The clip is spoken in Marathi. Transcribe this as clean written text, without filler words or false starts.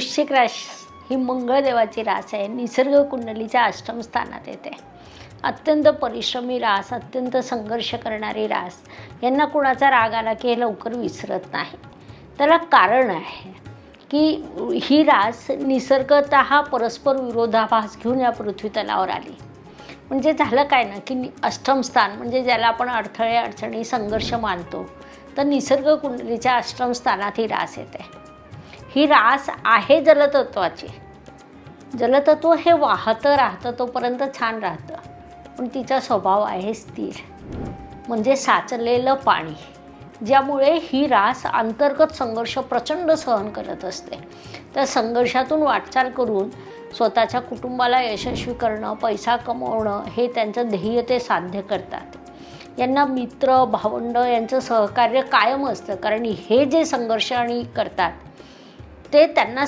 वृश्चिक राशी ही मंगळदेवाची रास आहे. निसर्ग कुंडलीच्या अष्टम स्थानात येते. अत्यंत परिश्रमी रास, अत्यंत संघर्ष करणारी रास. यांना कुणाचा राग आला की हे लवकर विसरत नाही. त्याला कारण आहे की ही रास निसर्गतः परस्पर विरोधाभास घेऊन या पृथ्वी तलावर आली. म्हणजे झालं काय ना की अष्टम स्थान म्हणजे ज्याला आपण अडथळे, अडचणी, संघर्ष मानतो, तर निसर्ग कुंडलीच्या अष्टम स्थानात ही रास येते. ही रास आहे जलतत्वाची. जलतत्व हे वाहतं राहतं तोपर्यंत छान राहतं, पण तिचा स्वभाव आहे स्थिर, म्हणजे साचलेलं पाणी, ज्यामुळे ही रास अंतर्गत संघर्ष प्रचंड सहन करत असते. त्या संघर्षातून वाटचाल करून स्वतःच्या कुटुंबाला यशस्वी करणं, पैसा कमवणं हे त्यांचं ध्येय ते साध्य करतात. यांना मित्र, भावंड यांचं सहकार्य कायम असतं, कारण हे जे संघर्ष आणि करतात ते त्यांना